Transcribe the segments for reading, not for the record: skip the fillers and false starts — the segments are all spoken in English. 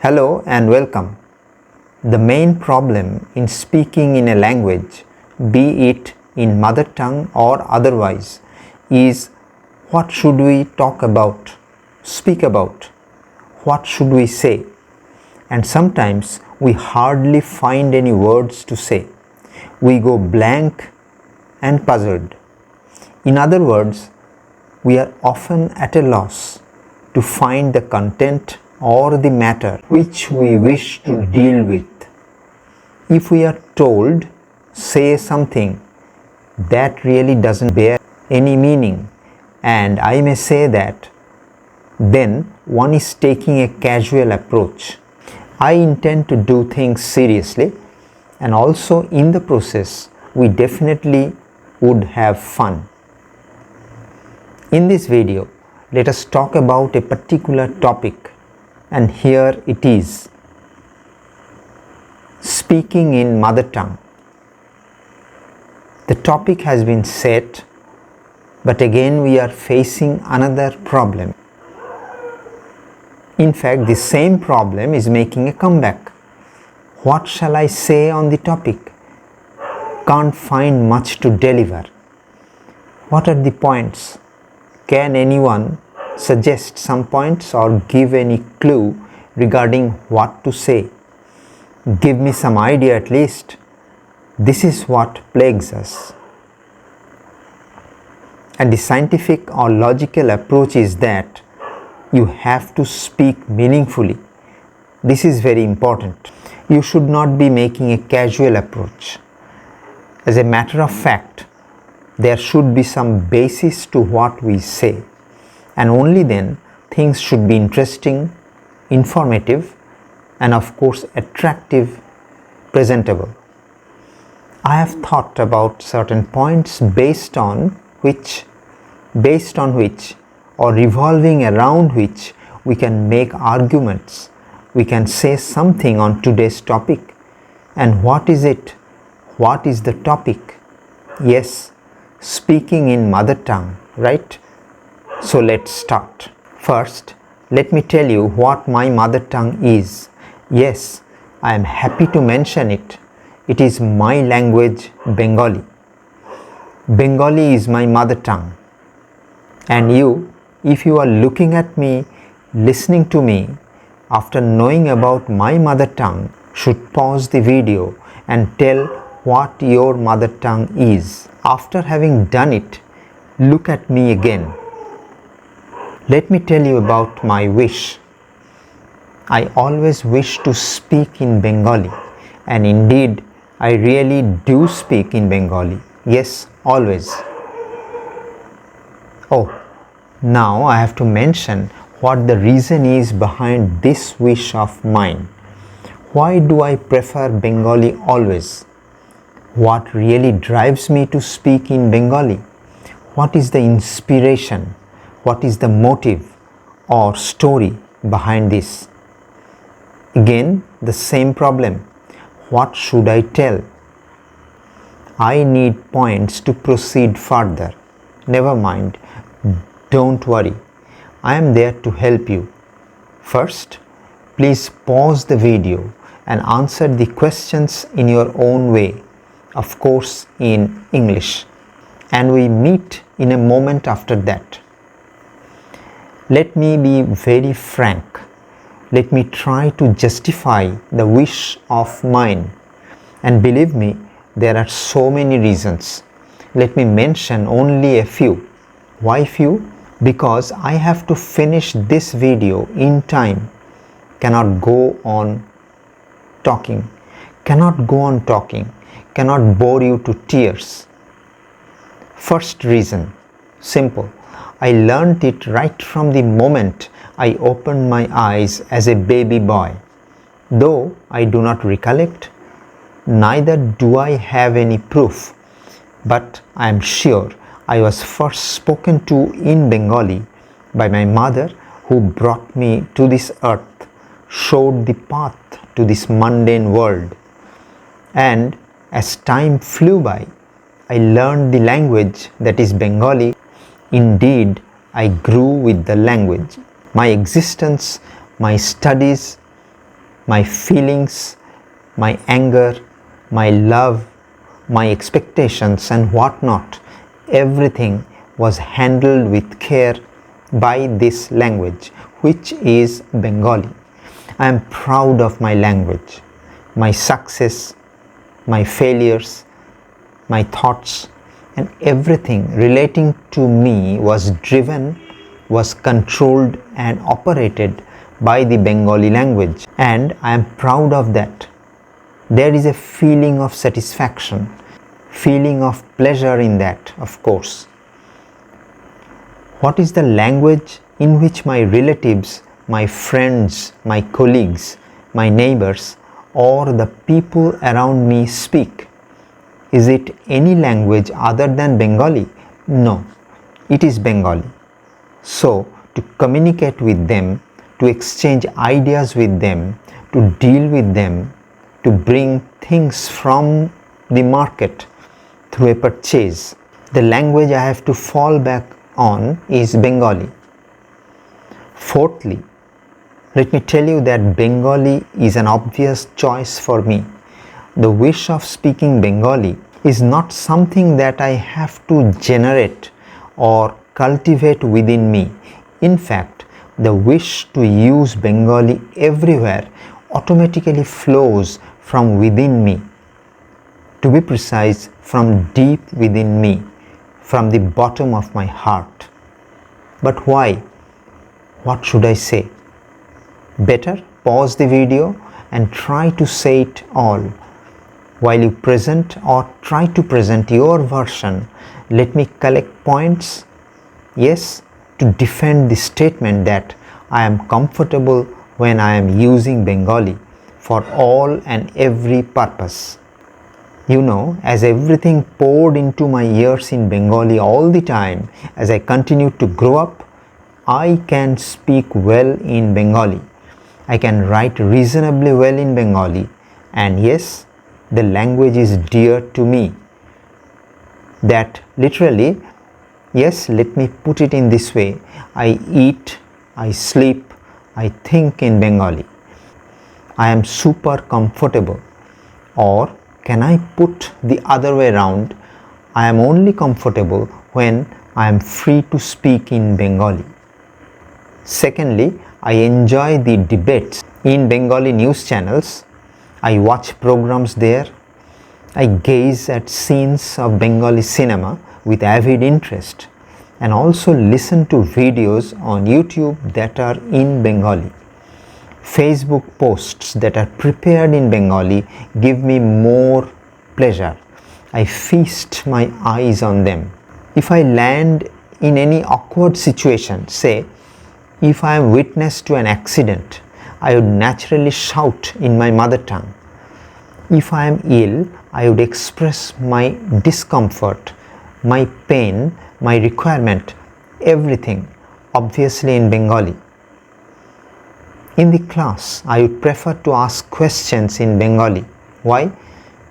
Hello and welcome. The main problem in speaking in a language, be it in mother tongue or otherwise, is what should we talk about, speak about, what should we say? And sometimes we hardly find any words to say. We go blank and puzzled. In other words, we are often at a loss to find the content or the matter which we wish to deal with. If we are told, say something that really doesn't bear any meaning, and I may say that, then one is taking a casual approach. I intend to do things seriously, and also in the process, we definitely would have fun. In this video, let us talk about a particular topic, and here it is: speaking in mother tongue. The topic has been set, but again we are facing another problem. In fact, the same problem is making a comeback. What shall I say on the topic? Can't find much to deliver. What are the points? Can anyone suggest some points or give any clue regarding what to say? Give me some idea at least. This is what plagues us. And the scientific or logical approach is that you have to speak meaningfully. This is very important. You should not be making a casual approach. As a matter of fact, there should be some basis to what we say, and only then things should be interesting, informative, and of course attractive, presentable. I have thought about certain points based on which or revolving around which we can make arguments, we can say something on today's topic. And what is it? What is the topic? Yes, speaking in mother tongue, right? So let's start. First, let me tell you what my mother tongue is. Yes, I am happy to mention it. It is my language, Bengali. Bengali is my mother tongue. And you, if you are looking at me, listening to me, after knowing about my mother tongue, should pause the video and tell what your mother tongue is. After having done it, look at me again. Let me tell you about my wish. I always wish to speak in Bengali, and indeed I really do speak in Bengali. Yes, always. Oh, now I have to mention what the reason is behind this wish of mine. Why do I prefer Bengali always? What really drives me to speak in Bengali? What is the inspiration? What is the motive or story behind this? Again, the same problem. What should I tell? I need points to proceed further. Never mind. Don't worry. I am there to help you. First, please pause the video and answer the questions in your own way, of course in English, and we meet in a moment after that. Let me be very frank. Let me try to justify the wish of mine, and believe me, there are so many reasons. Let me mention only a few. Why few? Because I have to finish this video in time. Cannot go on talking, cannot bore you to tears. First reason, simple. I learned it right from the moment I opened my eyes as a baby boy. Though I do not recollect, neither do I have any proof, but I am sure I was first spoken to in Bengali by my mother, who brought me to this earth, showed the path to this mundane world. And as time flew by, I learned the language that is Bengali. Indeed, I grew with the language. My existence, my studies, my feelings, my anger, my love, my expectations and whatnot, everything was handled with care by this language, which is Bengali. I am proud of my language, my success, my failures, my thoughts, and everything relating to me was driven, was controlled and operated by the Bengali language, and I am proud of that. There is a feeling of satisfaction, feeling of pleasure in that, of course. What is the language in which my relatives, my friends, my colleagues, my neighbors, or the people around me speak? Is it any language other than Bengali? No, it is Bengali. So, to communicate with them, to exchange ideas with them, to deal with them, to bring things from the market through a purchase, the language I have to fall back on is Bengali. Fourthly, let me tell you that Bengali is an obvious choice for me. The wish of speaking Bengali is not something that I have to generate or cultivate within me. In fact, the wish to use Bengali everywhere automatically flows from within me. To be precise, from deep within me, from the bottom of my heart. But why? What should I say? Better pause the video and try to say it all. While you present or try to present your version, let me collect points, yes, to defend the statement that I am comfortable when I am using Bengali for all and every purpose. You know, as everything poured into my ears in Bengali all the time, as I continued to grow up, I can speak well in Bengali. I can write reasonably well in Bengali, and yes, the language is dear to me. That literally, yes, let me put it in this way, I eat, I sleep, I think in Bengali. I am super comfortable. Or can I put the other way around? I am only comfortable when I am free to speak in Bengali. Secondly, I enjoy the debates in Bengali news channels. I watch programs there. I gaze at scenes of Bengali cinema with avid interest and also listen to videos on YouTube that are in Bengali. Facebook posts that are prepared in Bengali give me more pleasure. I feast my eyes on them. If I land in any awkward situation, say, if I am witness to an accident, I would naturally shout in my mother tongue. If I am ill, I would express my discomfort, my pain, my requirement, everything, obviously in Bengali. In the class, I would prefer to ask questions in Bengali. Why?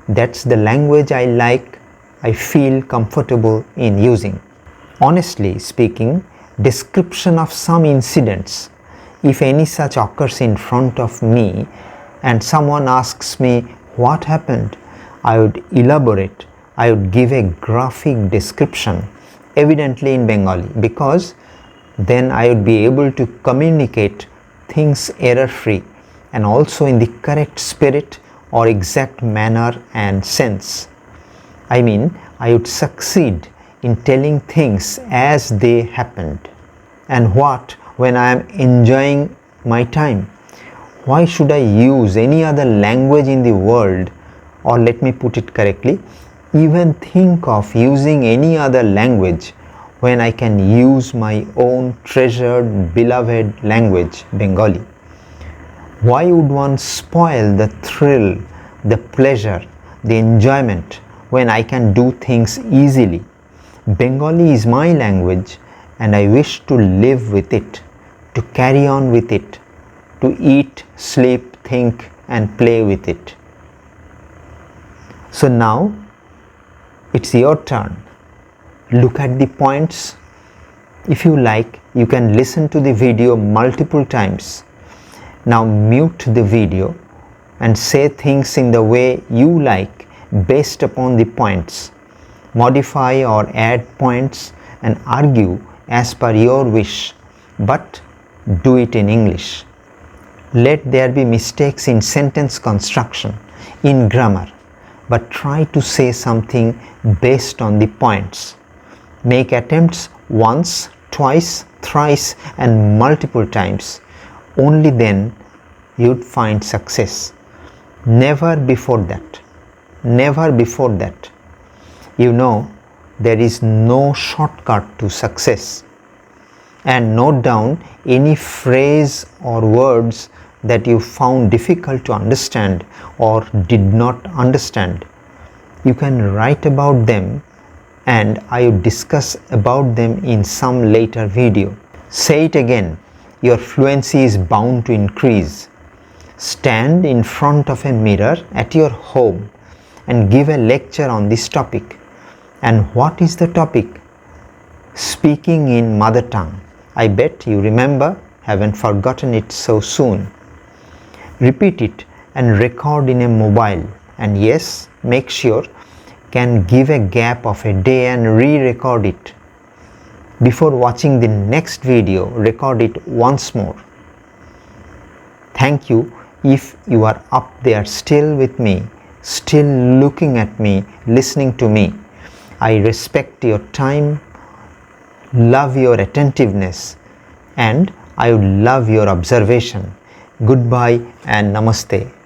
That's the language I like, I feel comfortable in using. Honestly speaking, description of some incidents, if any such occurs in front of me and someone asks me what happened, I would elaborate, I would give a graphic description, evidently in Bengali, because then I would be able to communicate things error-free and also in the correct spirit or exact manner and sense. I mean, I would succeed in telling things as they happened. And what when I am enjoying my time? Why should I use any other language in the world, or let me put it correctly, even think of using any other language when I can use my own treasured, beloved language, Bengali? Why would one spoil the thrill, the pleasure, the enjoyment when I can do things easily? Bengali is my language and I wish to live with it, to carry on with it, to eat, sleep, think and play with it. So now it's your turn. Look at the points. If you like, you can listen to the video multiple times. Now mute the video and say things in the way you like based upon the points. Modify or add points and argue as per your wish, but do it in English. Let there be mistakes in sentence construction, in grammar, but try to say something based on the points. Make attempts once, twice, thrice and multiple times. Only then you'd find success. Never before that. Never before that. You know, there is no shortcut to success. And note down any phrase or words that you found difficult to understand or did not understand. You can write about them and I will discuss about them in some later video. Say it again, your fluency is bound to increase. Stand in front of a mirror at your home and give a lecture on this topic. And what is the topic? Speaking in mother tongue. I bet you remember, haven't forgotten it so soon. Repeat it and record in a mobile, and yes, make sure can give a gap of a day and re-record it. Before watching the next video, record it once more. Thank you if you are up there still with me, still looking at me, listening to me. I respect your time, love your attentiveness, and I would love your observation. Goodbye and namaste.